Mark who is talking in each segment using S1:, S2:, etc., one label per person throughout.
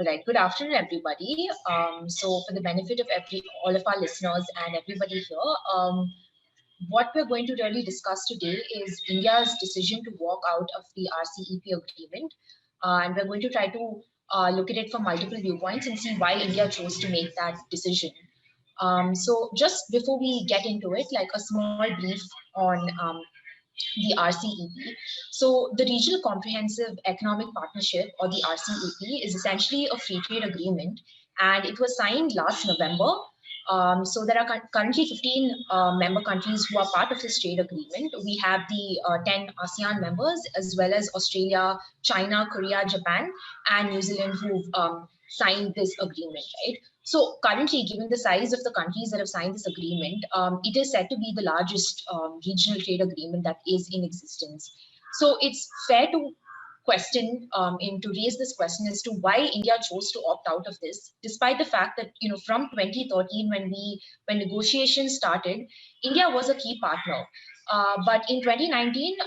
S1: All right, good afternoon, everybody. So for the benefit of all of our listeners and everybody here, what we're going to really discuss today is India's decision to walk out of the RCEP agreement. And we're going to try to look at it from multiple viewpoints and see why India chose to make that decision. So just before we get into it, like a small brief on the RCEP. So the Regional Comprehensive Economic Partnership, or the RCEP, is essentially a free trade agreement, and it was signed last November. So there are currently 15 member countries who are part of this trade agreement. We have the 10 ASEAN members, as well as Australia, China, Korea, Japan, and New Zealand, who've signed this agreement, right? So currently, given the size of the countries that have signed this agreement, it is said to be the largest regional trade agreement that is in existence. So it's fair to question and to raise this question as to why India chose to opt out of this, despite the fact that from 2013 when negotiations started, India was a key partner. But in 2019,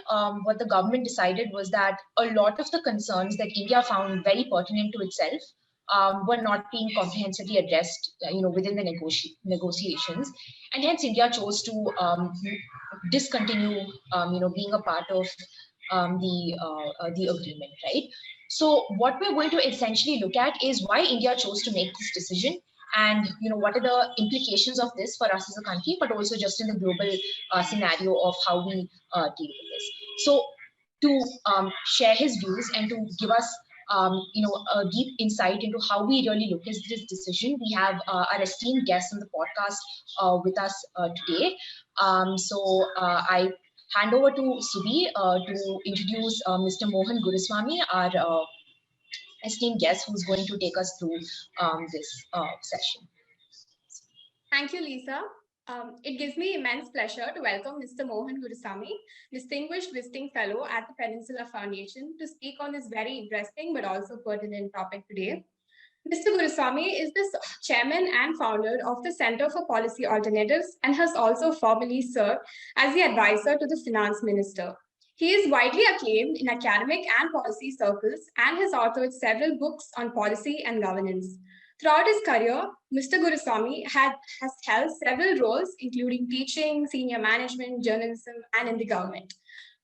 S1: what the government decided was that a lot of the concerns that India found very pertinent to itself were not being comprehensively addressed, within the negotiations, and hence India chose to discontinue, being a part of the agreement, right? So what we're going to essentially look at is why India chose to make this decision, and what are the implications of this for us as a country, but also just in the global scenario of how we deal with this. So to share his views and to give us a deep insight into how we really look at this decision, we have our esteemed guest on the podcast with us today. I hand over to Subi to introduce Mr. Mohan Guruswamy, our esteemed guest, who's going to take us through this session.
S2: Thank you, Lisa. It gives me immense pleasure to welcome Mr. Mohan Guruswamy, Distinguished Visiting Fellow at the Peninsula Foundation, to speak on this very interesting but also pertinent topic today. Mr. Guruswamy is the chairman and founder of the Center for Policy Alternatives and has also formerly served as the advisor to the finance minister. He is widely acclaimed in academic and policy circles and has authored several books on policy and governance. Throughout his career, Mr. Guruswamy has held several roles, including teaching, senior management, journalism, and in the government.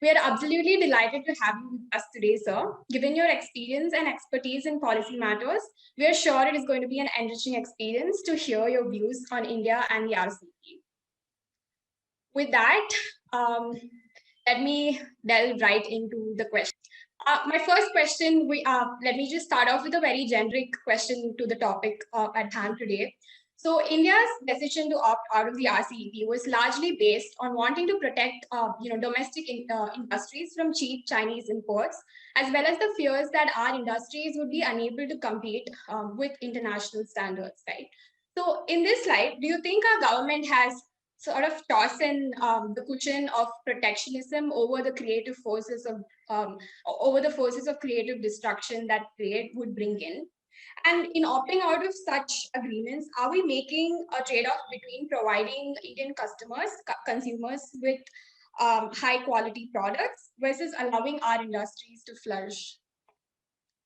S2: We are absolutely delighted to have you with us today, sir. Given your experience and expertise in policy matters, we are sure it is going to be an enriching experience to hear your views on India and the RCEP. With that, let me delve right into the question. My first question, let me just start off with a very generic question to the topic at hand today. So India's decision to opt out of the RCEP was largely based on wanting to protect, domestic industries from cheap Chinese imports, as well as the fears that our industries would be unable to compete with international standards, right? So in this light, do you think our government has sort of tossed in the cushion of protectionism over the creative forces of creative destruction that trade would bring in? And in opting out of such agreements, are we making a trade-off between providing Indian consumers with high quality products versus allowing our industries to flourish?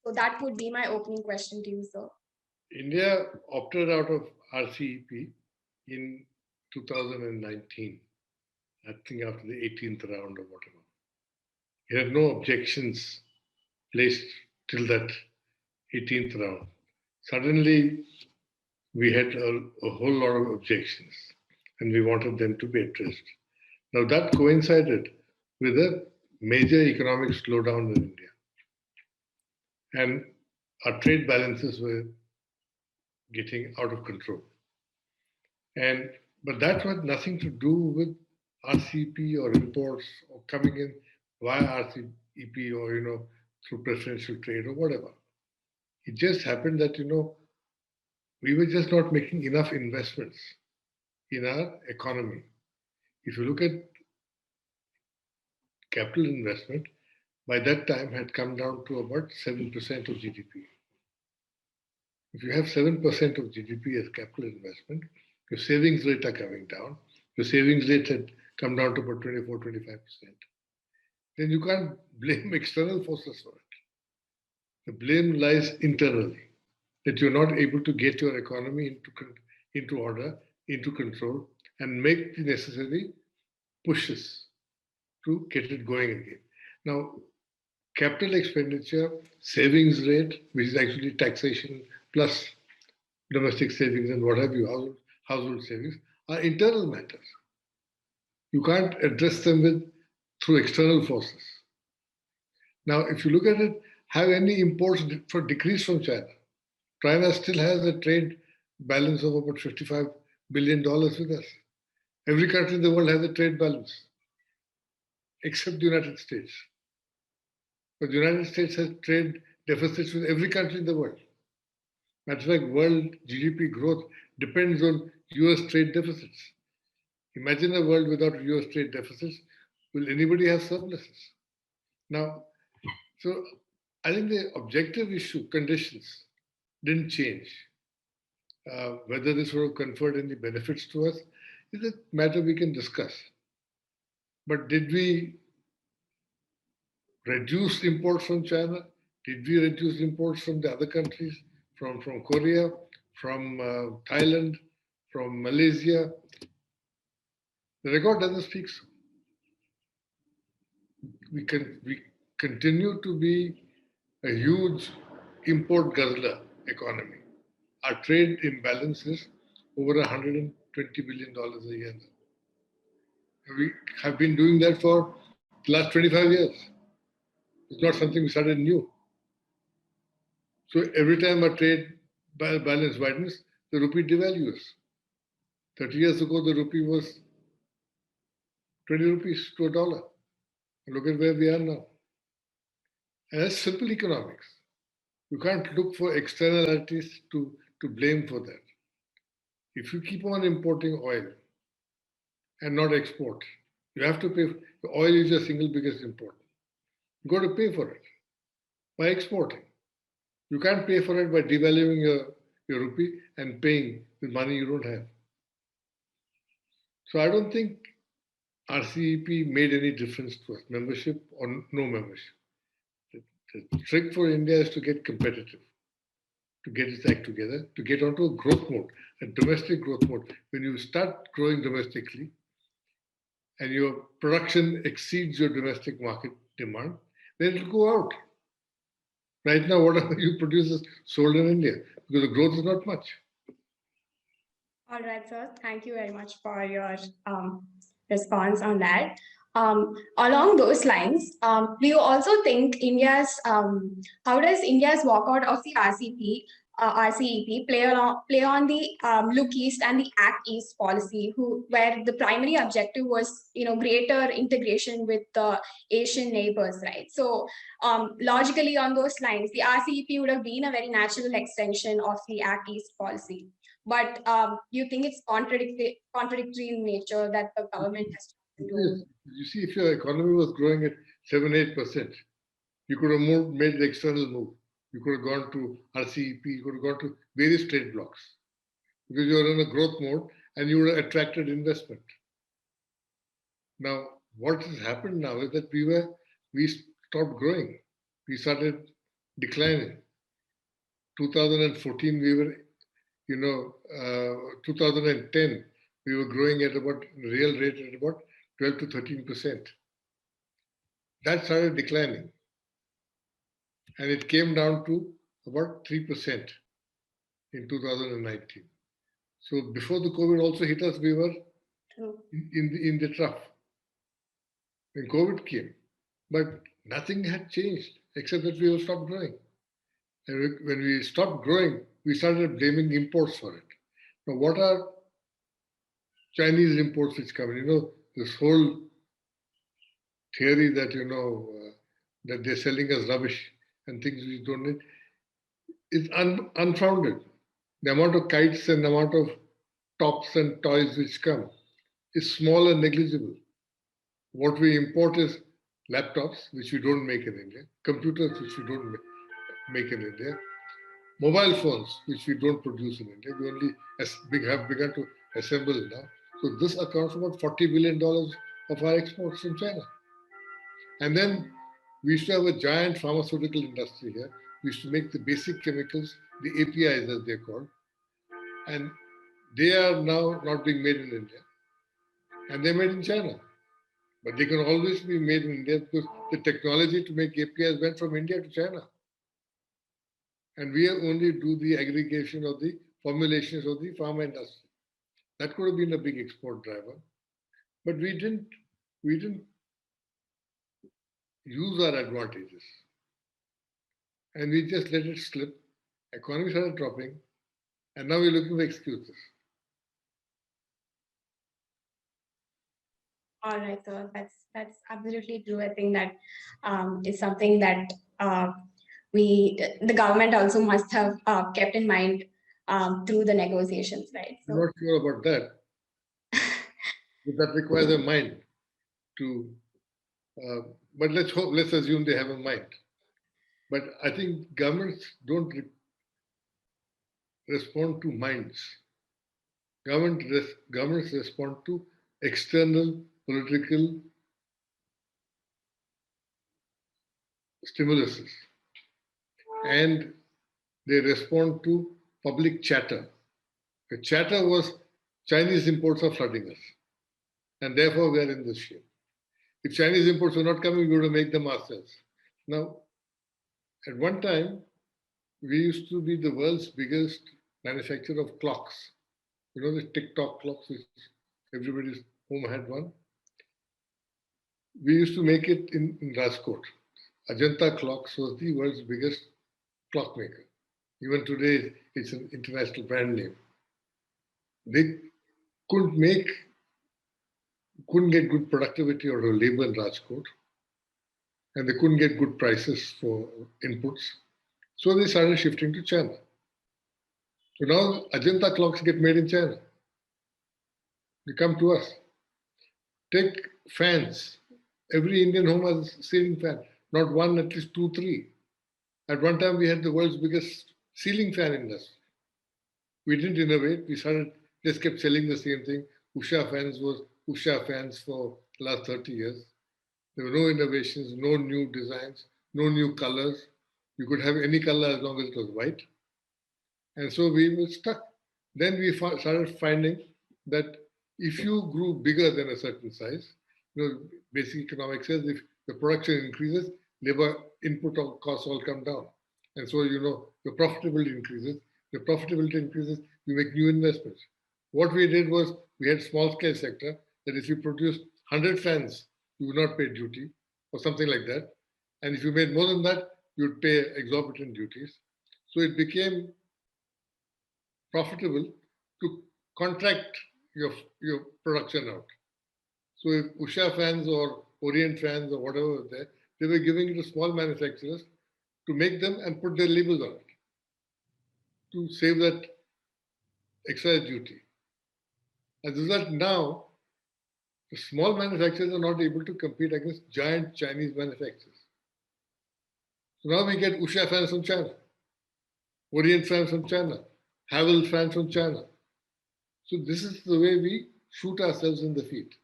S2: So that would be my opening question to you, sir.
S3: India opted out of RCEP in 2019, I think after the 18th round or whatever. He had no objections placed till that 18th round. Suddenly, we had a whole lot of objections, and we wanted them to be addressed. Now, that coincided with a major economic slowdown in India. And our trade balances were getting out of control. But that had nothing to do with RCEP or imports or coming in via RCEP or, through preferential trade or whatever. It just happened that, we were just not making enough investments in our economy. If you look at capital investment, by that time had come down to about 7% of GDP. If you have 7% of GDP as capital investment, your savings rate are coming down. Your savings rate had come down to about 24, 25%. Then you can't blame external forces for it. The blame lies internally. that you're not able to get your economy into order, into control, and make the necessary pushes to get it going again. Now, capital expenditure, savings rate, which is actually taxation plus domestic savings and what have you, household savings, are internal matters. You can't address them through external forces. Now, if you look at it, have any imports for decrease from China? China still has a trade balance of about $55 billion with us. Every country in the world has a trade balance, except the United States. But the United States has trade deficits with every country in the world. Matter of fact, world GDP growth depends on US trade deficits. Imagine a world without US trade deficits. Will anybody have surpluses? Now, so I think the objective issue, conditions, didn't change. Whether this would have conferred any benefits to us is a matter we can discuss. But did we reduce imports from China? Did we reduce imports from the other countries, from Korea, from Thailand, from Malaysia? The record doesn't speak so. We continue to be a huge import guzzler economy. Our trade imbalance is over $120 billion a year now. We have been doing that for the last 25 years. It's not something we started new. So every time our trade balance widens, the rupee devalues. 30 years ago, the rupee was 20 rupees to a dollar. And look at where we are now. And that's simple economics. You can't look for externalities to blame for that. If you keep on importing oil and not export, you have to pay. Oil is your single biggest import. You got to pay for it by exporting. You can't pay for it by devaluing your rupee and paying with money you don't have. So I don't think RCEP made any difference to us, membership or no membership. The trick for India is to get competitive, to get its act together, to get onto a growth mode, a domestic growth mode. When you start growing domestically and your production exceeds your domestic market demand, then it'll go out. Right now, whatever you produce is sold in India because the growth is not much.
S2: All right, sir. Thank you very much for your response on that. Along those lines, do you also think how does India's walkout of the RCEP play on the Look East and the Act East policy, where the primary objective was, greater integration with the Asian neighbors, right? So logically on those lines, the RCEP would have been a very natural extension of the Act East policy. But you think it's contradictory in nature that the government has to do?
S3: You see, if your economy was growing at 7-8%, you could have made the external move. You could have gone to RCEP, you could have gone to various trade blocks because you're in a growth mode and you would have attracted investment. Now, what has happened now is that we stopped growing. We started declining. 2014, 2010, we were growing at about real rate at about 12 to 13%. That started declining. And it came down to about 3% in 2019. So before the COVID also hit us, we were in the trough. When COVID came, but nothing had changed except that we have stopped growing. And when we stopped growing, we started blaming imports for it. Now, what are Chinese imports which come in? This whole theory that, that they're selling us rubbish and things we don't need is unfounded. The amount of kites and the amount of tops and toys which come is small and negligible. What we import is laptops, which we don't make in India, computers, which we don't make in India, mobile phones, which we don't produce in India. We only have begun to assemble now. So this accounts for about $40 billion of our exports from China. And then we used to have a giant pharmaceutical industry here. We used to make the basic chemicals the APIs as they're called, and they are now not being made in India, and they're made in China. But they can always be made in India because the technology to make APIs went from India to China. And we only do the aggregation of the formulations of the pharma industry. That could have been a big export driver. But we didn't use our advantages. And we just let it slip. Economy started dropping, and now we're looking for excuses.
S2: All right, so that's absolutely true. I think that is something that the government also must have kept in mind through the negotiations, right?
S3: So, I'm not sure about that. That requires a mind to, but let's assume they have a mind. But I think governments don't respond to minds. Governments respond to external political stimuluses, and they respond to public chatter. The chatter was Chinese imports are flooding us, and therefore we are in this shape. If Chinese imports were not coming, we would have made them ourselves. Now, at one time, we used to be the world's biggest manufacturer of clocks. You know the tick-tock clocks, which everybody's home had one. We used to make it in Rajkot. Ajanta Clocks was the world's biggest clockmaker. Even today, it's an international brand name. They couldn't get good productivity out of labor in Rajkot, and they couldn't get good prices for inputs. So they started shifting to China. So now Ajanta clocks get made in China. They come to us. Take fans. Every Indian home has a ceiling fan. Not one, at least 2, 3. At one time, we had the world's biggest ceiling fan industry. We didn't innovate. We just kept selling the same thing. Usha fans was Usha fans for the last 30 years. There were no innovations, no new designs, no new colors. You could have any color as long as it was white. And so we were stuck. Then we started finding that if you grew bigger than a certain size, basic economics says if the production increases, labor input costs all come down. And so, your profitability increases. The profitability increases, you make new investments. What we did was we had small scale sector that if you produced 100 fans, you would not pay duty or something like that. And if you made more than that, you'd pay exorbitant duties. So it became profitable to contract your production out. So if Usha fans or Orient fans or whatever was there, they were giving it to small manufacturers to make them and put their labels on it to save that excise duty. As a result, now the small manufacturers are not able to compete against giant Chinese manufacturers. So now we get Usha fans from China, Orient fans from China, Havells fans from China. So this is the way we shoot ourselves in the feet.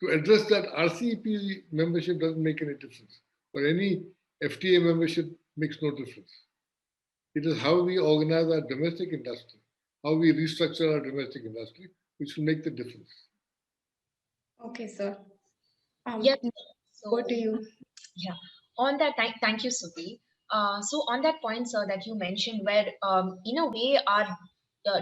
S3: To address that, RCEP membership doesn't make any difference, or any FTA membership makes no difference. It is how we organize our domestic industry, how we restructure our domestic industry, which will make the difference.
S2: Okay, sir.
S1: Yes.
S2: So, over to you.
S1: Yeah. On that, thank you, Subi. So on that point, sir, that you mentioned, where in a way our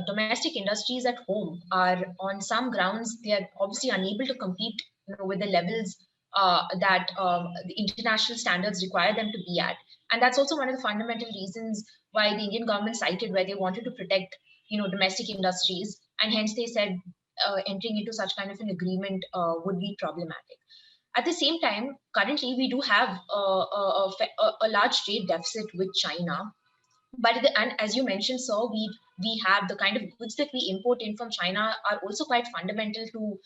S1: domestic industries at home are on some grounds, they are obviously unable to compete with the levels that the international standards require them to be at. And that's also one of the fundamental reasons why the Indian government cited where they wanted to protect domestic industries, and hence they said entering into such kind of an agreement would be problematic. At the same time, currently we do have a large trade deficit with China. But and as you mentioned, sir, we have the kind of goods that we import in from China are also quite fundamental to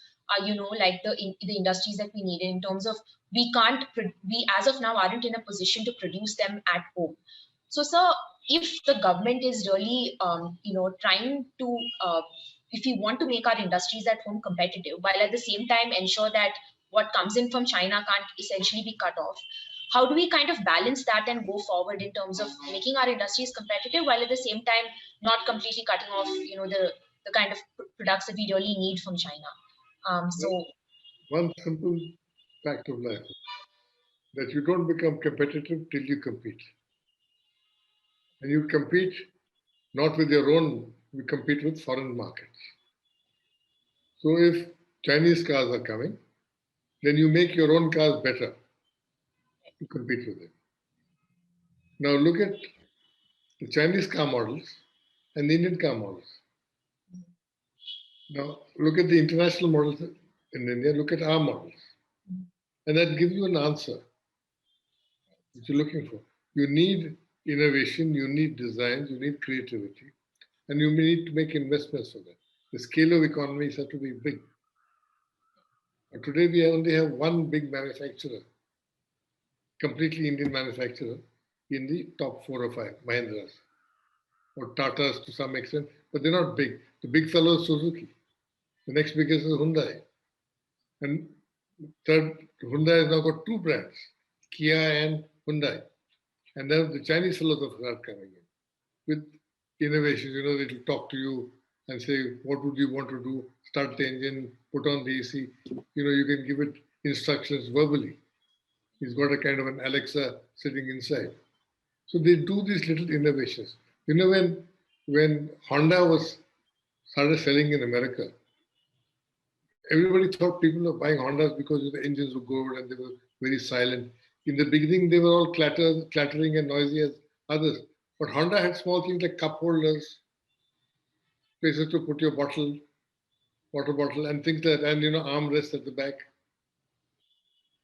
S1: like the industries that we need in terms of we as of now aren't in a position to produce them at home. So, sir, if the government is really trying to if we want to make our industries at home competitive while at the same time ensure that what comes in from China can't essentially be cut off, how do we kind of balance that and go forward in terms of making our industries competitive while at the same time not completely cutting off, the kind of products that we really need from China? So
S3: one simple fact of life that you don't become competitive till you compete. And you compete not with your own, you compete with foreign markets. So if Chinese cars are coming, then you make your own cars better to compete with them. Now look at the Chinese car models and the Indian car models. Now look at the international models in India, look at our models. And that gives you an answer that you're looking for. You need innovation, you need designs, you need creativity, and you need to make investments for that. The scale of economies have to be big. But today we only have one big manufacturer, completely Indian manufacturer, in the top 4 or 5, Mahindras or Tatas to some extent, but they're not big. The big fellow is Suzuki. The next biggest is Hyundai. And third, Hyundai has now got 2 brands, Kia and Hyundai. And then the Chinese fellows are coming in with innovations. They'll talk to you and say, what would you want to do? Start the engine, put on the AC. You can give it instructions verbally. He's got a kind of an Alexa sitting inside. So they do these little innovations. When Honda was started selling in America, everybody thought people were buying Hondas because the engines were good and they were very silent. In the beginning, they were all clattering and noisy as others. But Honda had small things like cup holders, places to put your water bottle, and things like that, and armrests at the back.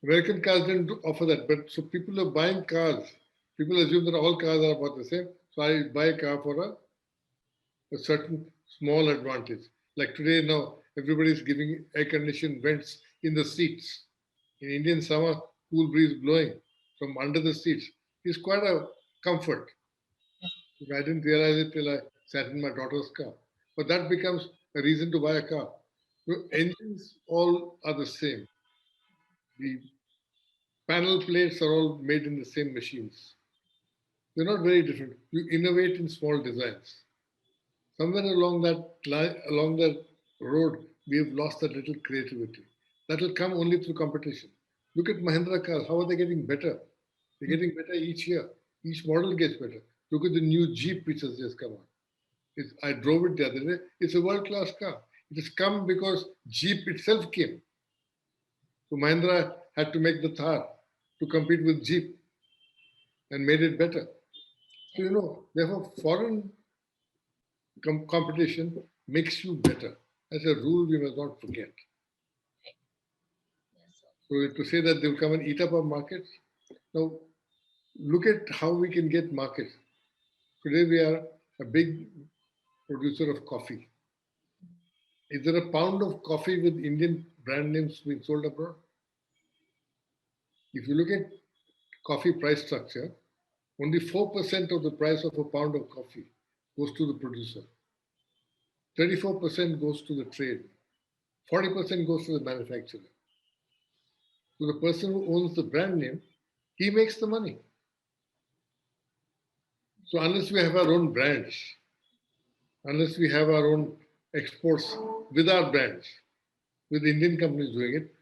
S3: American cars didn't offer that, but so people are buying cars. People assume that all cars are about the same. So I buy a car for a certain small advantage. Like today now, everybody's giving air-conditioned vents in the seats. In Indian summer, cool breeze blowing from under the seats is quite a comfort. I didn't realize it till I sat in my daughter's car. But that becomes a reason to buy a car. Engines all are the same. The panel plates are all made in the same machines. They're not very different. You innovate in small designs. Somewhere along that road, we have lost that little creativity. That will come only through competition. Look at Mahindra cars. How are they getting better? They're getting better each year. Each model gets better. Look at the new Jeep which has just come out. I drove it the other day. It's a world-class car. It has come because Jeep itself came. So Mahindra had to make the Thar to compete with Jeep and made it better. So, therefore, foreign competition makes you better. That's a rule we must not forget. So to say that they'll come and eat up our markets, now look at how we can get markets. Today we are a big producer of coffee. Is there a pound of coffee with Indian brand names being sold abroad? If you look at coffee price structure, only 4% of the price of a pound of coffee goes to the producer. 34% goes to the trade. 40% goes to the manufacturer. So the person who owns the brand name, he makes the money. So unless we have our own brands, unless we have our own exports with our brands, with Indian companies doing it,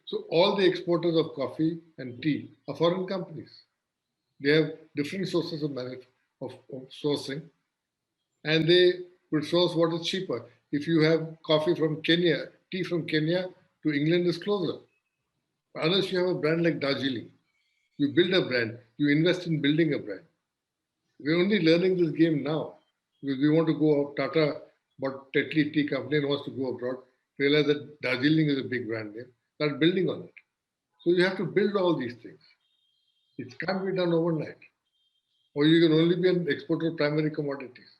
S3: so all the exporters of coffee and tea are foreign companies. They have different sources of sourcing, and they will source what is cheaper. If you have coffee from Kenya, tea from Kenya to England is closer. Unless you have a brand like Darjeeling, you build a brand, you invest in building a brand. We're only learning this game now because we want to go out. Tata bought Tetley Tea Company and wants to go abroad. Realize that Darjeeling is a big brand name. Start building on it. So you have to build all these things. It can't be done overnight. Or you can only be an exporter of primary commodities.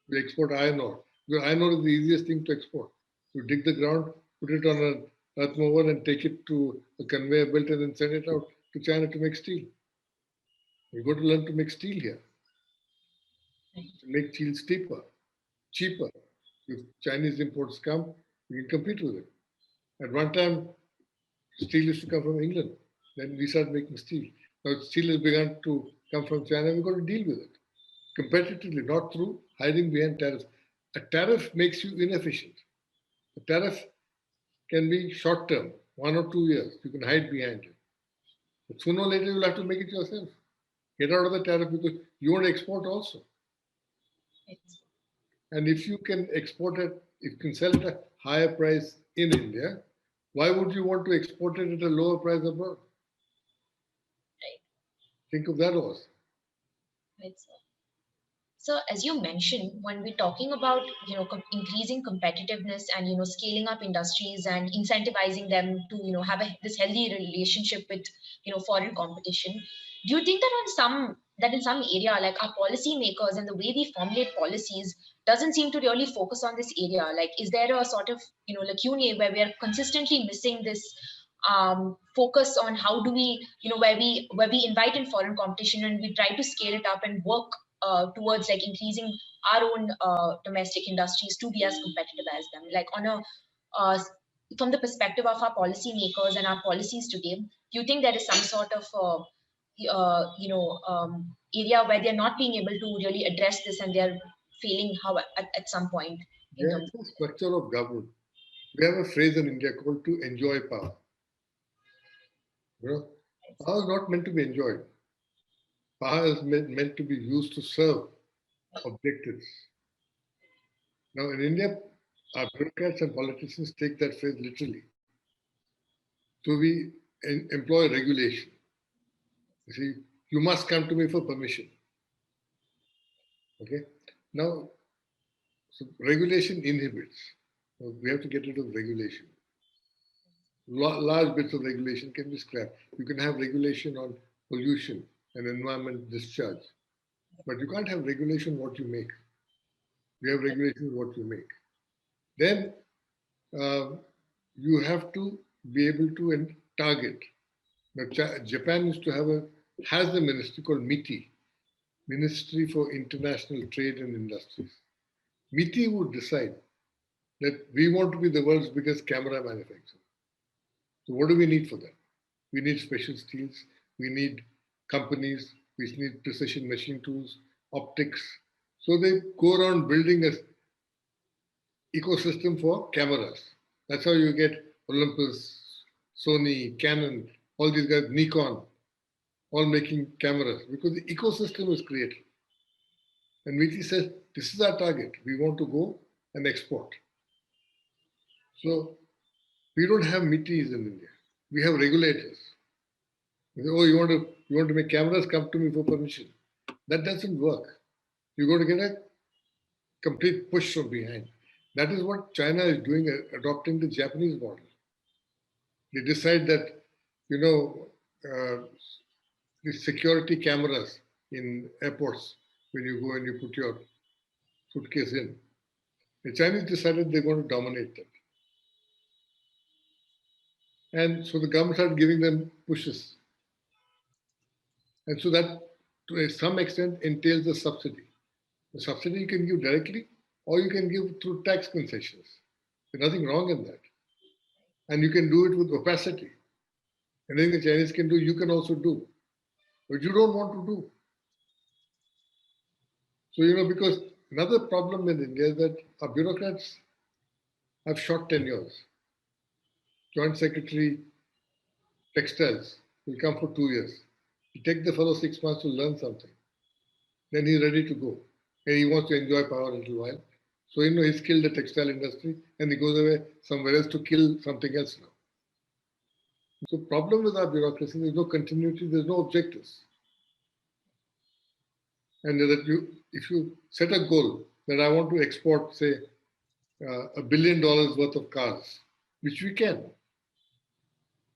S3: We export iron ore. Because iron ore is the easiest thing to export. You dig the ground, put it on an earth mover and take it to a conveyor belt and then send it out to China to make steel. We've got to learn to make steel here. To make steel cheaper. If Chinese imports come, we can compete with it. At one time, steel used to come from England. Then we started making steel. Now steel has begun to come from China. We've got to deal with it competitively, not through hiding behind tariffs. A tariff makes you inefficient. A tariff can be short term, 1 or 2 years. You can hide behind it. But sooner or later, you'll have to make it yourself. Get out of the tariff because you want to export also.
S1: It's,
S3: And if you can export it, if you can sell at a higher price in India, why would you want to export it at a lower price abroad?
S1: right.
S3: Think of that also.
S1: It's, so as you mentioned, when we're talking about increasing competitiveness and scaling up industries and incentivizing them to have this healthy relationship with foreign competition, do you think that in some area like our policy makers and the way we formulate policies doesn't seem to really focus on this area? Like, is there a sort of lacune where we are consistently missing this focus on how do we where we invite in foreign competition and we try to scale it up and work towards like increasing our own domestic industries to be as competitive as them, like on a uh, from the perspective of our policymakers and our policies today. Do you think there is some sort of area where they're not being able to really address this and they're failing how at some point in
S3: Yeah,
S1: terms
S3: it's the structure of government. We have a phrase in India called to enjoy power. Power is not meant to be enjoyed. Power is meant to be used to serve objectives. Now, in India, our bureaucrats and politicians take that phrase literally. So we employ regulation. You see, you must come to me for permission. Okay. Now, so regulation inhibits. We have to get rid of regulation. Large bits of regulation can be scrapped. You can have regulation on pollution and environment discharge, but you can't have regulation what you make. You have regulation what you make. Then you have to be able to target. Now, Japan has a ministry called MITI, Ministry for International Trade and Industries. MITI would decide that we want to be the world's biggest camera manufacturer. So what do we need for that? We need special steels. We need companies. We need precision machine tools, optics. So they go around building an ecosystem for cameras. That's how you get Olympus, Sony, Canon, all these guys, Nikon, all making cameras because the ecosystem is created. And MITI says, this is our target. We want to go and export. So we don't have MITIs in India. We have regulators. Oh, you want to make cameras? Come to me for permission. That doesn't work. You're going to get a complete push from behind. That is what China is doing, adopting the Japanese model. They decide that, the security cameras in airports, when you go and you put your suitcase in, the Chinese decided they're going to dominate that. And so the government started giving them pushes. And so that, to some extent, entails a subsidy. The subsidy you can give directly or you can give through tax concessions. There's nothing wrong in that. And you can do it with opacity. Anything the Chinese can do, you can also do. But you don't want to do. So, because another problem in India is that our bureaucrats have short tenures. Joint Secretary Textiles will come for 2 years. You take the fellow 6 months to learn something. Then he's ready to go. And he wants to enjoy power a little while. So, he's killed the textile industry and he goes away somewhere else to kill something else now. So, problem with our bureaucracy, there's no continuity, there's no objectives. And that if you set a goal that I want to export, say, $1 billion worth of cars, which we can,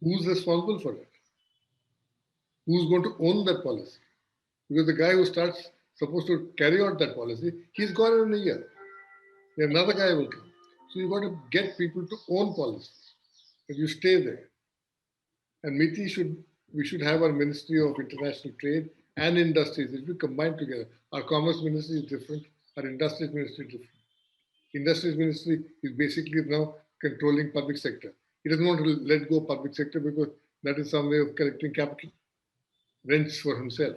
S3: who's responsible for it? Who's going to own that policy? Because the guy who starts supposed to carry out that policy, he's gone in a year. Then another guy will come. So you've got to get people to own policy. If you stay there. And we should have our Ministry of International Trade and Industries. It will combine together. Our Commerce Ministry is different. Our Industries Ministry is different. Industries Ministry is basically now controlling public sector. He doesn't want to let go of public sector because that is some way of collecting capital. rents for himself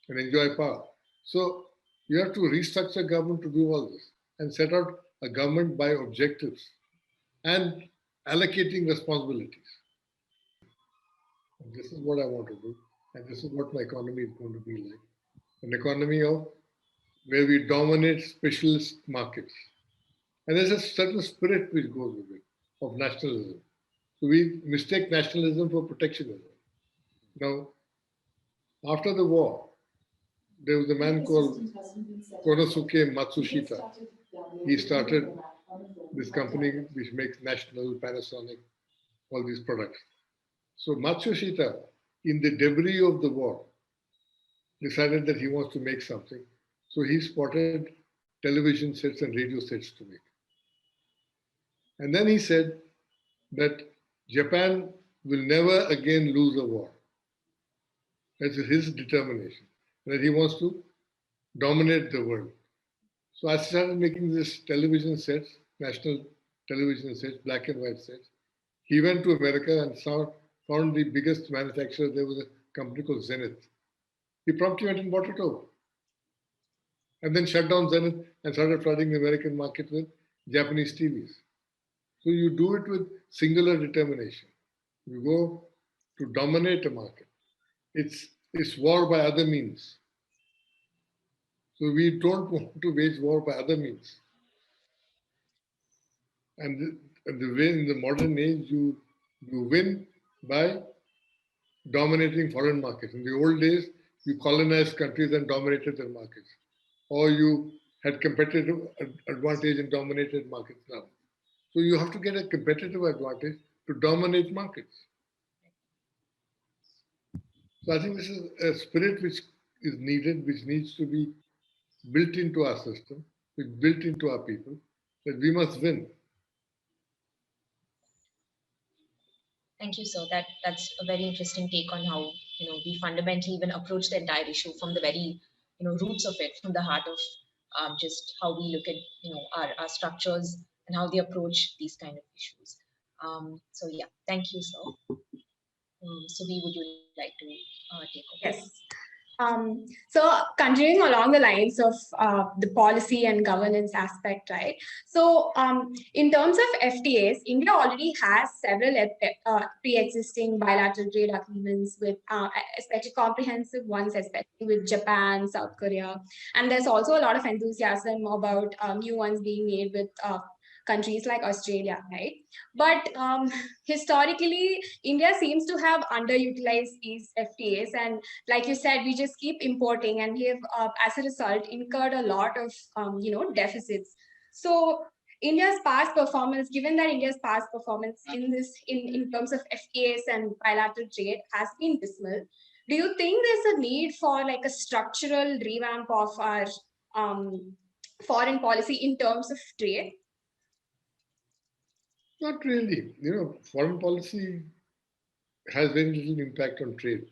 S3: and enjoy power. So you have to restructure government to do all this and set out a government by objectives and allocating responsibilities. And this is what I want to do, and this is what my economy is going to be like. An economy of where we dominate specialist markets. And there's a certain spirit which goes with it of nationalism. So we mistake nationalism for protectionism. Now, after the war, there was a man called Konosuke Matsushita. He started this company which makes National, Panasonic, all these products. So Matsushita, in the debris of the war, decided that he wants to make something. So he spotted television sets and radio sets to make. And then he said that Japan will never again lose a war. That's his determination, that he wants to dominate the world. So I started making this television sets, national television sets, black and white sets. He went to America and found the biggest manufacturer. There was a company called Zenith. He promptly went and bought it over. And then shut down Zenith and started flooding the American market with Japanese TVs. So you do it with singular determination. You go to dominate a market. It's war by other means. So we don't want to wage war by other means. And the way in the modern age, you win by dominating foreign markets. In the old days, you colonized countries and dominated their markets. Or you had competitive advantage and dominated markets now. So you have to get a competitive advantage to dominate markets. So I think this is a spirit which is needed, which needs to be built into our system, built into our people, that we must win.
S1: Thank you, sir. That's a very interesting take on how we fundamentally even approach the entire issue from the very roots of it, from the heart of just how we look at our structures and how they approach these kind of issues. So yeah, thank you, sir. Subi, would you like to take over?
S2: Yes. So continuing along the lines of the policy and governance aspect, right? So in terms of FTAs, India already has several pre-existing bilateral trade agreements with especially comprehensive ones, especially with Japan, South Korea. And there's also a lot of enthusiasm about new ones being made with countries like Australia, right? But historically, India seems to have underutilized these FTAs. And like you said, we just keep importing, and we have, as a result, incurred a lot of, deficits. So India's past performance, given that India's past performance in terms of FTAs and bilateral trade has been dismal, do you think there's a need for like a structural revamp of our foreign policy in terms of trade?
S3: Not really. Foreign policy has very little impact on trade.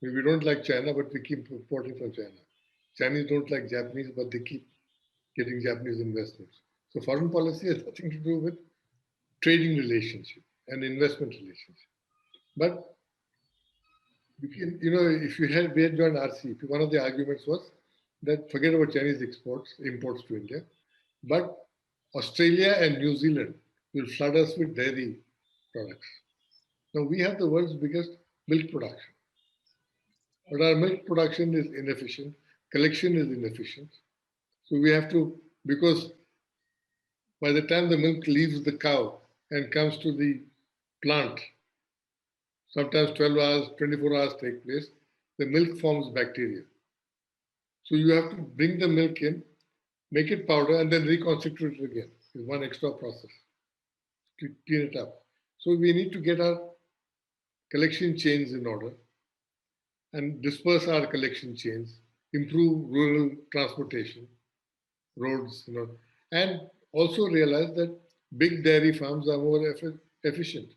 S3: We don't like China, but we keep importing from China. Chinese don't like Japanese, but they keep getting Japanese investments. So foreign policy has nothing to do with trading relationship and investment relationship. But we can, if we had joined RCEP, one of the arguments was that forget about Chinese imports to India, but Australia and New Zealand will flood us with dairy products. Now we have the world's biggest milk production. But our milk production is inefficient, collection is inefficient. So we have to, because by the time the milk leaves the cow and comes to the plant, sometimes 12 hours, 24 hours take place, the milk forms bacteria. So you have to bring the milk in, make it powder, and then reconstitute it again. It's one extra process to clean it up. So we need to get our collection chains in order and disperse our collection chains, improve rural transportation, roads, and also realize that big dairy farms are more efficient.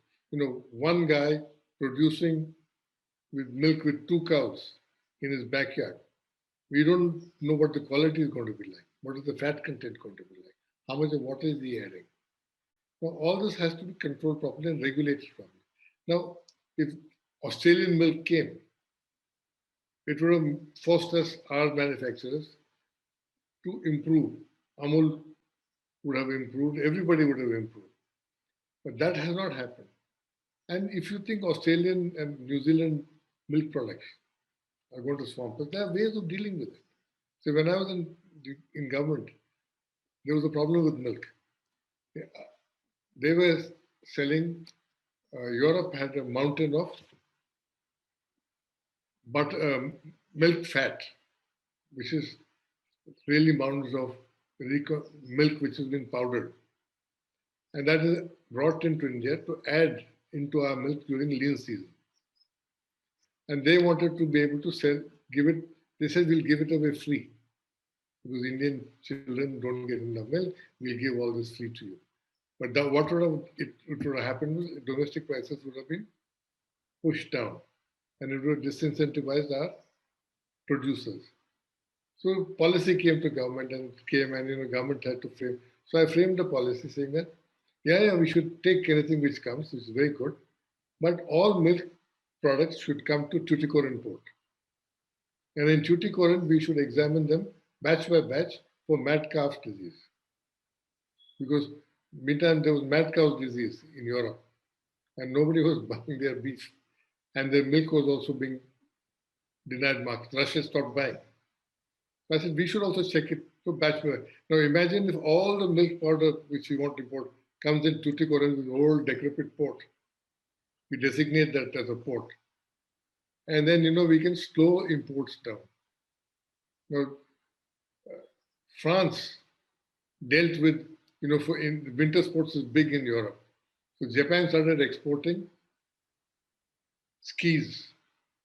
S3: One guy producing with milk with 2 cows in his backyard. We don't know what the quality is going to be like. What is the fat content going to be like? How much of water is he adding? Now, all this has to be controlled properly and regulated properly. Now, if Australian milk came, it would have forced us, our manufacturers, to improve. Amul would have improved, everybody would have improved. But that has not happened. And if you think Australian and New Zealand milk products are going to swamp us, there are ways of dealing with it. So when I was in government, there was a problem with milk. They were selling, Europe had a mountain of milk fat, which is really mounds of milk which has been powdered. And that is brought into India to add into our milk during lean season. And they wanted to be able to they said we'll give it away free. Because Indian children don't get enough milk, we'll give all this free to you. But what would have happened was domestic prices would have been pushed down and it would have disincentivize our producers. So policy came to government and government had to frame. So I framed a policy saying that, we should take anything which comes, which is very good, but all milk products should come to Tuticorin port. And in Tuticorin, we should examine them batch by batch for mad calf disease. Because meantime, there was mad cow disease in Europe and nobody was buying their beef. And their milk was also being denied market. Russia stopped buying. So I said, we should also check it for batch by batch. Now imagine if all the milk powder which we want to import comes in Tuticorin with an old decrepit port. We designate that as a port. And then, we can slow imports down. Now, France dealt with, in winter sports is big in Europe. So Japan started exporting skis,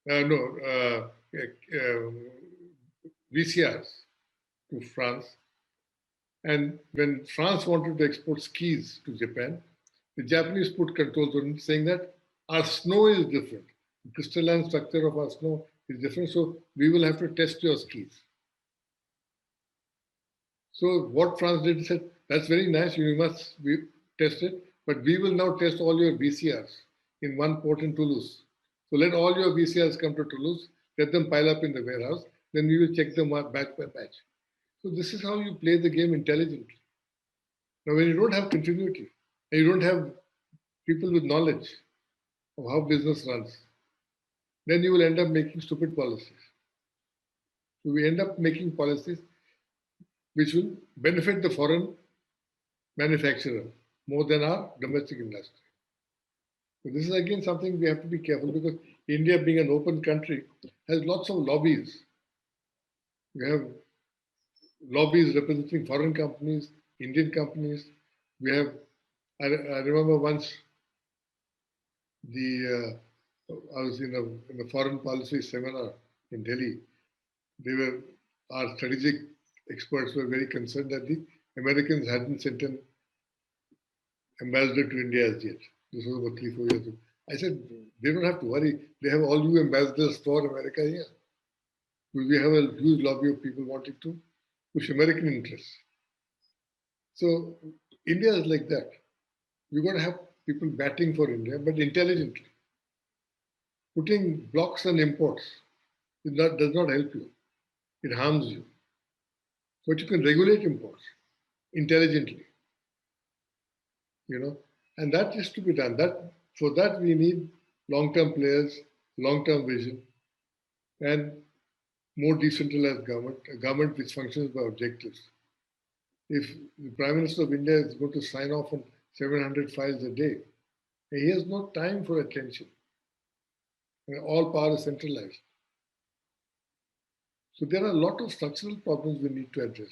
S3: VCRs to France. And when France wanted to export skis to Japan, the Japanese put controls on it, saying that our snow is different. The crystalline structure of our snow is different, so we will have to test your skis. So what France did said, that's very nice, you must test it, but we will now test all your VCRs in one port in Toulouse. So let all your VCRs come to Toulouse, let them pile up in the warehouse, then we will check them batch by batch. So this is how you play the game intelligently. Now, when you don't have continuity, and you don't have people with knowledge of how business runs, then you will end up making stupid policies. So we end up making policies which will benefit the foreign manufacturer more than our domestic industry. So this is again something we have to be careful because India, being an open country, has lots of lobbies. We have lobbies representing foreign companies, Indian companies. We have, I remember once I was in a foreign policy seminar in Delhi. Our strategic experts were very concerned that the Americans hadn't sent an ambassador to India as yet. This was about 3-4 years ago. I said, they don't have to worry. They have all you ambassadors for America here. We have a huge lobby of people wanting to push American interests. So India is like that. You're going to have people batting for India, but intelligently. Putting blocks on imports does not help you. It harms you. But you can regulate imports intelligently. And that is to be done. For that we need long-term players, long-term vision, and more decentralized government, a government which functions by objectives. If the Prime Minister of India is going to sign off on 700 files a day, he has no time for attention. All power is centralized. So there are a lot of structural problems we need to address.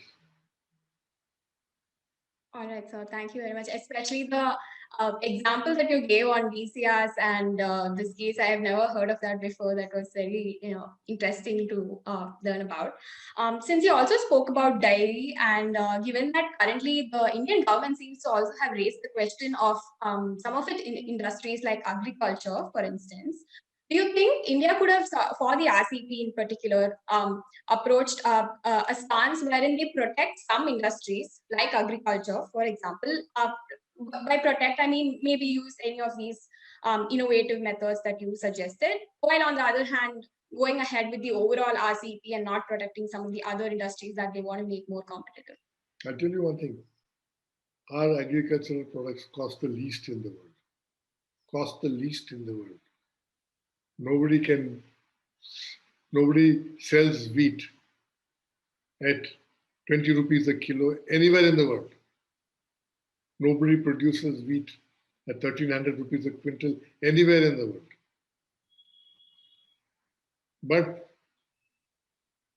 S2: All right, sir. Thank you very much. Especially the examples that you gave on VCRs and this case, I have never heard of that before. That was very, interesting to learn about. Since you also spoke about dairy, and given that currently the Indian government seems to also have raised the question of some of it in industries like agriculture, for instance. Do you think India could have, for the RCEP in particular, approached a stance wherein they protect some industries like agriculture, for example? By protect, I mean maybe use any of these innovative methods that you suggested, while on the other hand, going ahead with the overall RCEP and not protecting some of the other industries that they want to make more competitive?
S3: I'll tell you one thing. Our agricultural products cost the least in the world. Cost the least in the world. Nobody sells wheat at 20 rupees a kilo anywhere in the world. Nobody produces wheat at 1,300 rupees a quintal anywhere in the world. But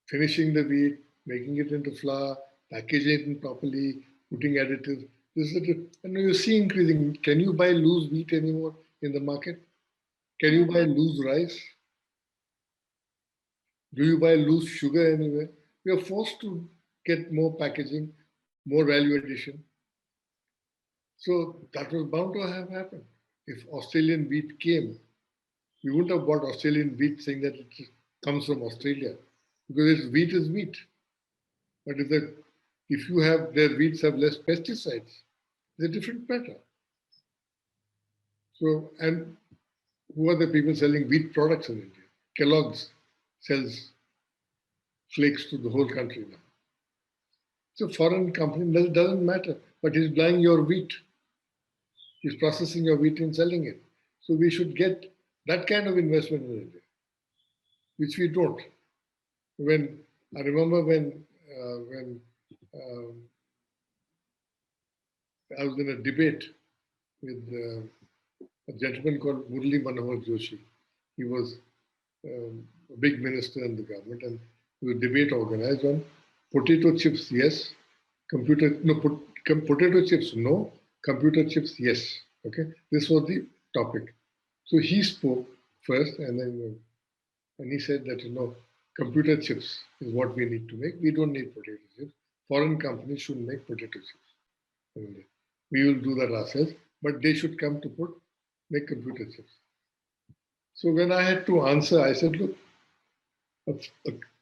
S3: finishing the wheat, making it into flour, packaging it properly, putting additives, and you see increasing. Can you buy loose wheat anymore in the market? Can you buy loose rice? Do you buy loose sugar anywhere? We are forced to get more packaging, more value addition. So that was bound to have happened. If Australian wheat came, we wouldn't have bought Australian wheat saying that it comes from Australia, because its wheat is wheat. But if you have their wheats have less pesticides, it's a different matter. So, and who are the people selling wheat products in India? Kellogg's sells flakes to the whole country now. It's a foreign company, it doesn't matter, but he's buying your wheat. He's processing your wheat and selling it. So we should get that kind of investment in India, which we don't. I remember when I was in a debate with a gentleman called Murli Manohar Joshi. He was a big minister in the government, and there was a debate organized on potato chips, yes, potato chips, no, computer chips, yes. Okay, this was the topic. So he spoke first, and he said that, computer chips is what we need to make. We don't need potato chips. Foreign companies should make potato chips. We will do that ourselves, but they should come to make computer chips. So when I had to answer, I said, look,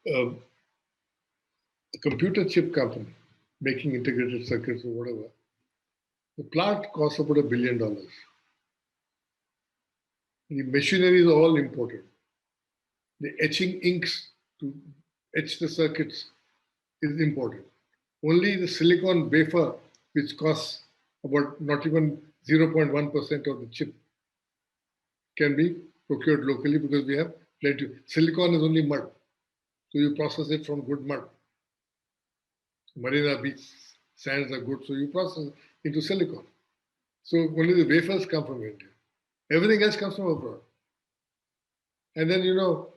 S3: a computer chip company making integrated circuits or whatever, the plant costs about $1 billion. The machinery is all imported. The etching inks to etch the circuits is imported. Only the silicon wafer, which costs about not even 0.1% of the chip, can be procured locally because we have plenty. Silicon is only mud. So you process it from good mud. Marina Beach sands are good, so you process it into silicon. So only the wafers come from India. Everything else comes from abroad. And then, we'll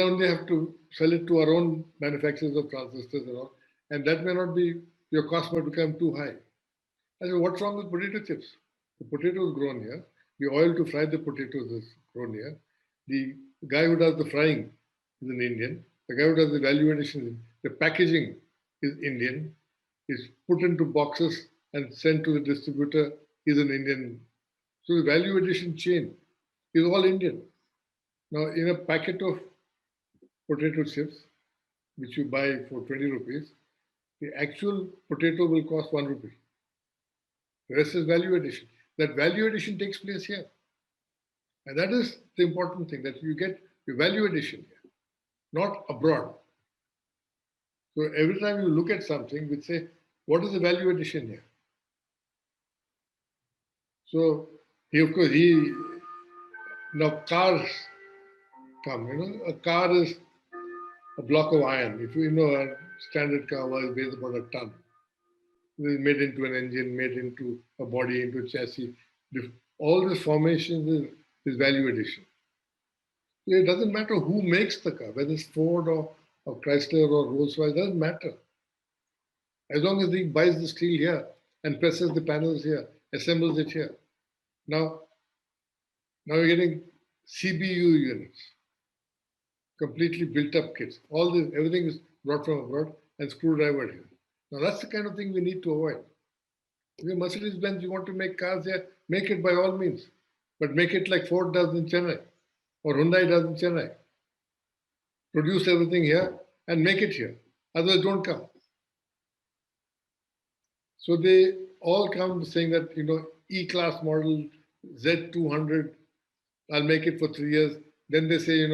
S3: only have to sell it to our own manufacturers of transistors and all. And that may not be, your cost might become too high. I said, what's wrong with potato chips? The potato is grown here. The oil to fry the potatoes is grown here. The guy who does the frying is an Indian. The guy who does the value addition, the packaging is Indian. Is put into boxes and sent to the distributor is an Indian. So the value addition chain is all Indian. Now, in a packet of potato chips, which you buy for 20 rupees, the actual potato will cost 1 rupee. The rest is value addition. That value addition takes place here. And that is the important thing, that you get your value addition here, not abroad. So every time you look at something, we say, what is the value addition here? So now cars come, a car is a block of iron. If you know a standard car weighs about a ton. It is made into an engine, made into a body, into a chassis. All this formation is value addition. So it doesn't matter who makes the car, whether it's Ford or Chrysler or Rolls-Royce, doesn't matter. As long as he buys the steel here and presses the panels here, assembles it here. Now you're getting CBU units, completely built up kits. Everything is brought from abroad and screwdriver here. Now that's the kind of thing we need to avoid. If Mercedes-Benz, you want to make cars here, make it by all means. But make it like Ford does in Chennai or Hyundai does in Chennai. Produce everything here and make it here. Others don't come. So they all come saying that, E-class model, Z200, I'll make it for 3 years. then they say,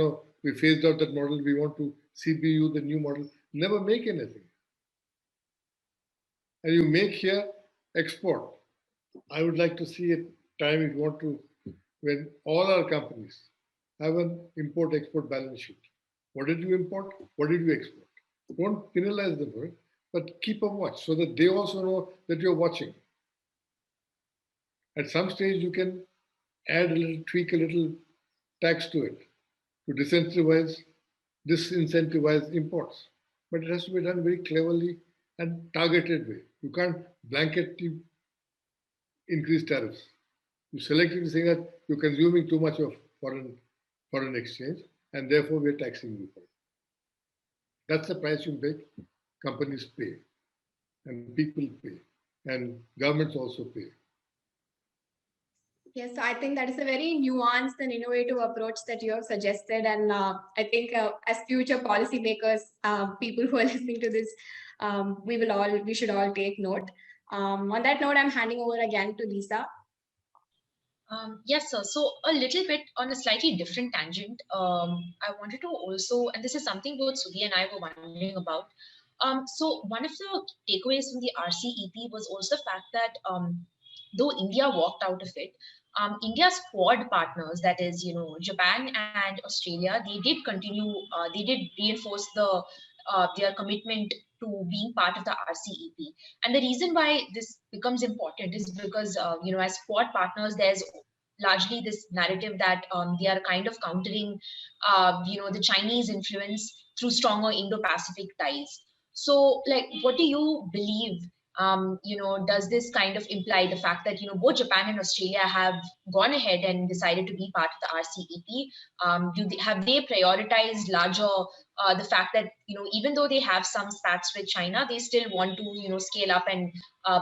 S3: we phased out that model, we want to CPU the new model. Never make anything. And you make here, export. I would like to see a time if you want to, when all our companies have an import-export balance sheet. What did you import? What did you export? Don't penalize them for it, but keep a watch so that they also know that you're watching. At some stage, you can add a little, tweak a little tax to it to disincentivize imports. But it has to be done very cleverly and targeted way. You can't blanketly increase tariffs. You selectively say that you're consuming too much of foreign exchange, and therefore we're taxing you for it. That's the price you pay. Companies pay, and people pay, and governments also pay.
S2: Yes, so I think that is a very nuanced and innovative approach that you have suggested. And I think as future policymakers, people who are listening to this, we should all take note. On that note, I'm handing over again to Lisa.
S1: Yes, sir. So a little bit on a slightly different tangent, I wanted to also, and this is something both Sudhi and I were wondering about. So one of the takeaways from the RCEP was also the fact that though India walked out of it, India's Quad partners, that is, Japan and Australia, they did continue, they did reinforce their commitment to being part of the RCEP. And the reason why this becomes important is because, as Quad partners, there's largely this narrative that they are kind of countering, the Chinese influence through stronger Indo-Pacific ties. So, like, what do you believe? Does this kind of imply the fact that, both Japan and Australia have gone ahead and decided to be part of the RCEP? Have they prioritized larger the fact that, even though they have some spats with China, they still want to, scale up and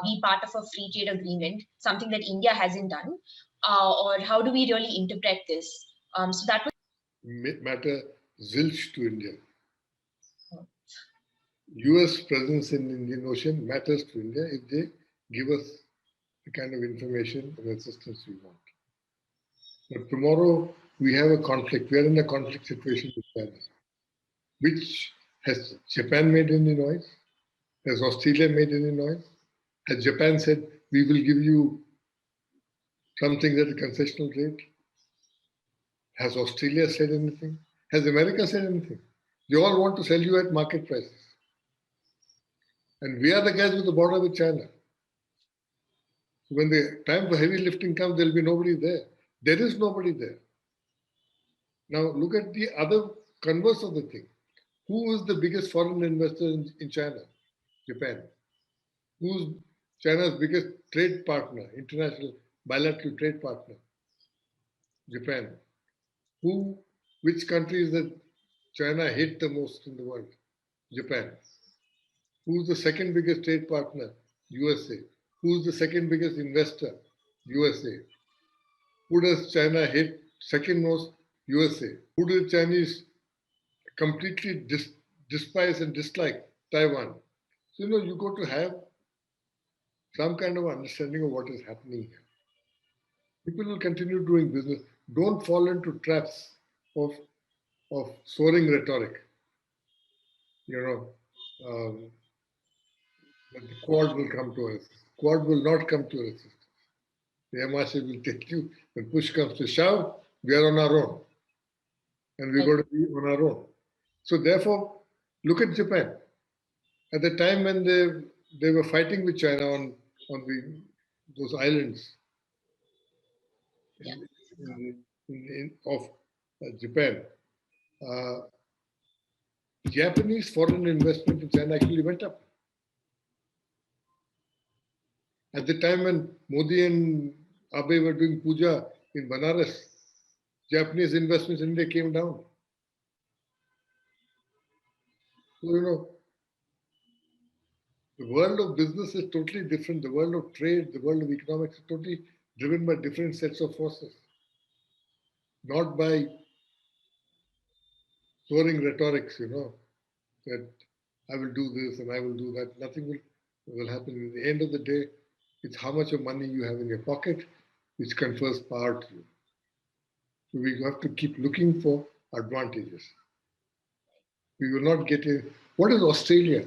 S1: be part of a free trade agreement, something that India hasn't done? Or how do we really interpret this? So that was
S3: matter zilch to India. US presence in Indian Ocean matters to India if they give us the kind of information and assistance we want. But tomorrow we have a conflict. We are in a conflict situation with China. Which has Japan made any noise? Has Australia made any noise? Has Japan said, we will give you something at a concessional rate? Has Australia said anything? Has America said anything? They all want to sell you at market prices. And we are the guys with the border with China. When the time for heavy lifting comes, there'll be nobody there. There is nobody there. Now look at the other converse of the thing. Who is the biggest foreign investor in China? Japan. Who's China's biggest trade partner, international bilateral trade partner? Japan. Which country is that China hate the most in the world? Japan. Who's the second biggest trade partner? USA. Who's the second biggest investor? USA. Who does China hate second most? USA. Who do the Chinese completely despise and dislike? Taiwan. So, you got to have some kind of understanding of what is happening here. People will continue doing business. Don't fall into traps of soaring rhetoric. That the Quad will come to us. Quad will not come to us. The MRC will tell you when push comes to shove, we are on our own. And we're going to be on our own. So therefore, look at Japan. At the time when they were fighting with China on those islands of Japan, Japanese foreign investment in China actually went up. At the time when Modi and Abe were doing puja in Banaras, Japanese investments in India came down. So, the world of business is totally different. The world of trade, the world of economics is totally driven by different sets of forces, not by soaring rhetorics, that I will do this and I will do that. Nothing will happen. At the end of the day, it's how much of money you have in your pocket which confers power to you. So we have to keep looking for advantages. We will not get a. What is Australia?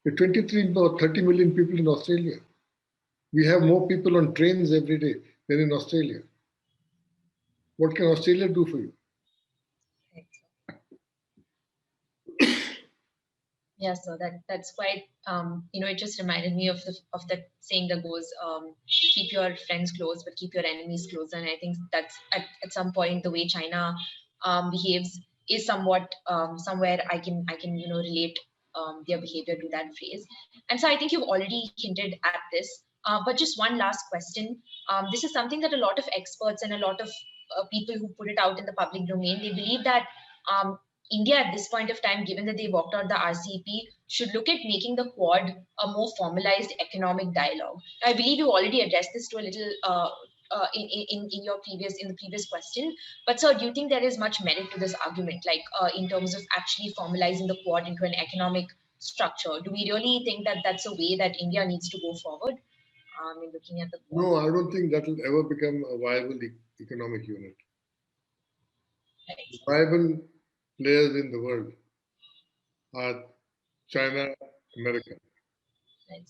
S3: There are 23 or 30 million people in Australia. We have more people on trains every day than in Australia. What can Australia do for you?
S1: Yeah, so that's quite it just reminded me of that saying that goes, keep your friends close but keep your enemies close. And I think that's at some point the way China behaves is somewhat somewhere I can relate their behavior to that phrase. And so I think you've already hinted at this. But just one last question. This is something that a lot of experts and a lot of people who put it out in the public domain, they believe that um, India at this point of time, given that they walked out the RCEP, should look at making the Quad a more formalized economic dialogue. I believe you already addressed this to a little in the previous question. But sir, do you think there is much merit to this argument, like in terms of actually formalizing the Quad into an economic structure? Do we really think that that's a way that India needs to go forward in looking at the Quad?
S3: No, I don't think that will ever become a viable economic unit. Viable players in the world are China, America,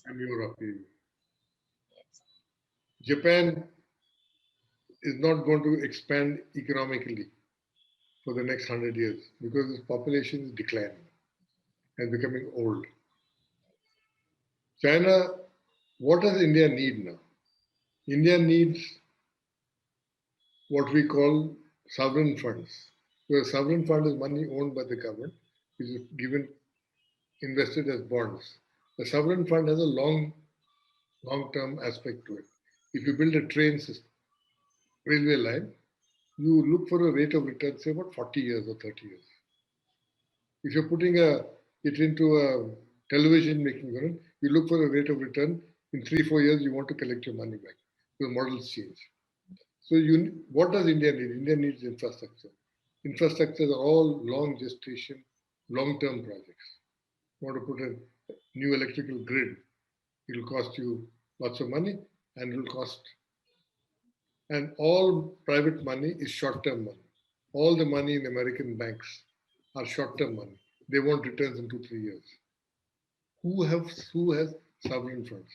S3: and Europe. Japan is not going to expand economically for the next 100 years because its population is declining and becoming old. China, what does India need now? India needs what we call sovereign funds. So a sovereign fund is money owned by the government, which is invested as bonds. The sovereign fund has a long-term aspect to it. If you build a train system, railway line, you look for a rate of return, say about 40 years or 30 years. If you're putting it into a television making unit, you look for a rate of return. In 3-4 years, you want to collect your money back. The models change. So what does India need? India needs infrastructure. Infrastructure are all long gestation, long-term projects. You want to put a new electrical grid, it will cost you lots of money and it will cost. And all private money is short-term money. All the money in American banks are short-term money. They want returns in 2-3 years. Who has sovereign funds?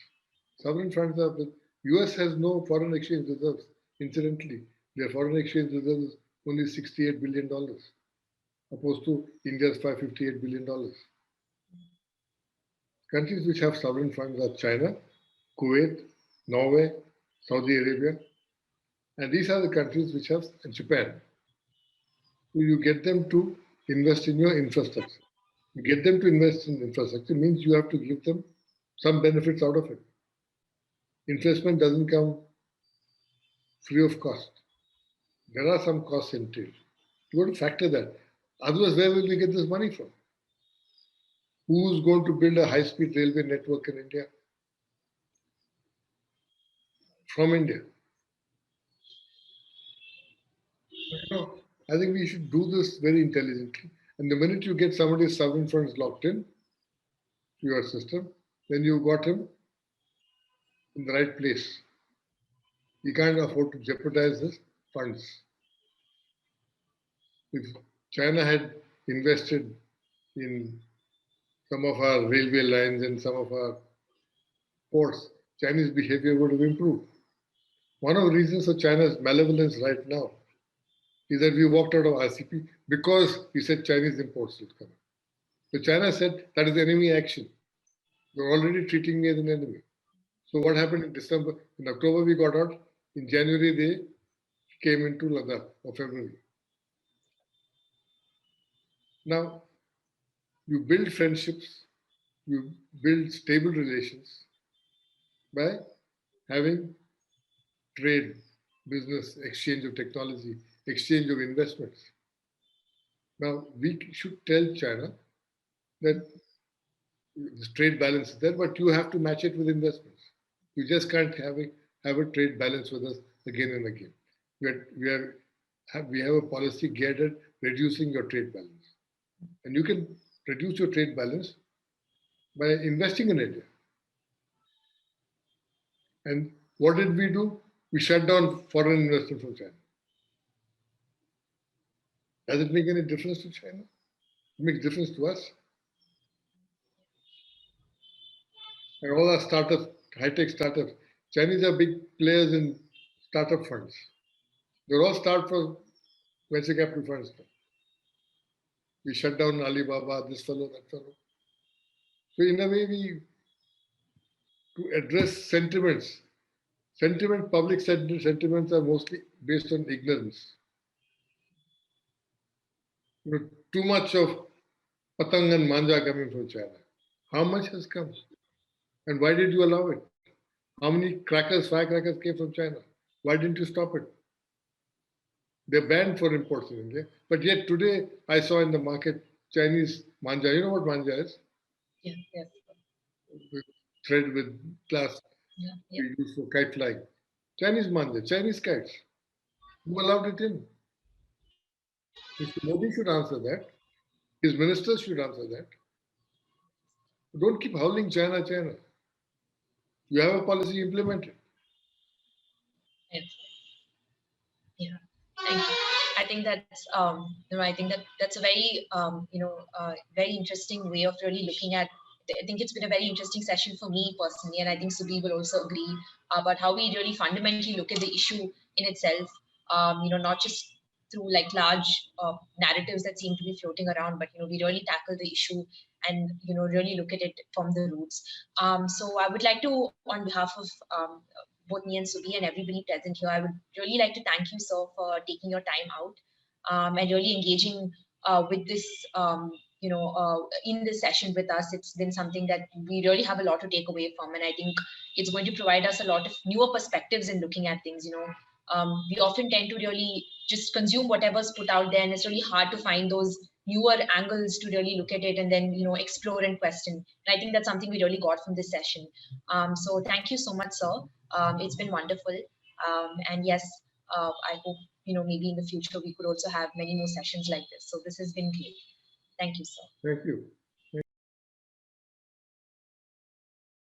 S3: Sovereign funds are the US has no foreign exchange reserves. Incidentally, their foreign exchange reserves is only $68 billion, opposed to India's $558 billion. Countries which have sovereign funds are China, Kuwait, Norway, Saudi Arabia, and these are the countries which have, and Japan. So you get them to invest in your infrastructure. You get them to invest in infrastructure means you have to give them some benefits out of it. Investment doesn't come free of cost. There are some costs entailed. You got to factor that. Otherwise, where will we get this money from? Who's going to build a high-speed railway network in India? From India. I think we should do this very intelligently. And the minute you get somebody's sovereign funds locked in to your system, then you got him in the right place. You can't afford to jeopardize his funds. If China had invested in some of our railway lines and some of our ports, Chinese behavior would have improved. One of the reasons for China's malevolence right now is that we walked out of RCEP because we said Chinese imports would come. So China said that is enemy action. You're already treating me as an enemy. So what happened in December? In October we got out. In January they came into Ladakh, or February. Now, you build friendships, you build stable relations by having trade, business, exchange of technology, exchange of investments. Now, we should tell China that the trade balance is there, but you have to match it with investments. You just can't have a trade balance with us again and again. We have a policy geared at reducing your trade balance. And you can reduce your trade balance by investing in India. And what did we do? We shut down foreign investment from China. Does it make any difference to China? It makes difference to us. And all our startups, high-tech startups, Chinese are big players in startup funds. They're all start for venture capital funds. We shut down Alibaba, this fellow, that fellow. So in a way, to address sentiments, public sentiments are mostly based on ignorance. Too much of patang and manja coming from China. How much has come? And why did you allow it? How many firecrackers came from China? Why didn't you stop it? They're banned for imports in India. But yet today I saw in the market Chinese manja. You know what manja is?
S1: Yeah, yes.
S3: The thread with glass we use for kite flying. Chinese manja, Chinese kites. Who allowed it in? Mr. Modi should answer that. His ministers should answer that. Don't keep howling China, China. You have a policy, implement it.
S1: Yes. Yeah. Thank you. I think that's I think that's a very very interesting way of really looking at. I think it's been a very interesting session for me personally, and I think Subhi will also agree about how we really fundamentally look at the issue in itself. Not just through like large narratives that seem to be floating around, but we really tackle the issue and really look at it from the roots. So I would like to, on behalf of both me and Subhi and everybody present here, I would really like to thank you, sir, for taking your time out and really engaging with this, in this session with us. It's been something that we really have a lot to take away from, and I think it's going to provide us a lot of newer perspectives in looking at things. We often tend to really just consume whatever's put out there, and it's really hard to find those newer angles to really look at it and then explore and question. And I think that's something we really got from this session. So thank you so much, sir. It's been wonderful. And yes, I hope, maybe in the future we could also have many more sessions like this. So this has been great. Thank you, sir.
S3: Thank you.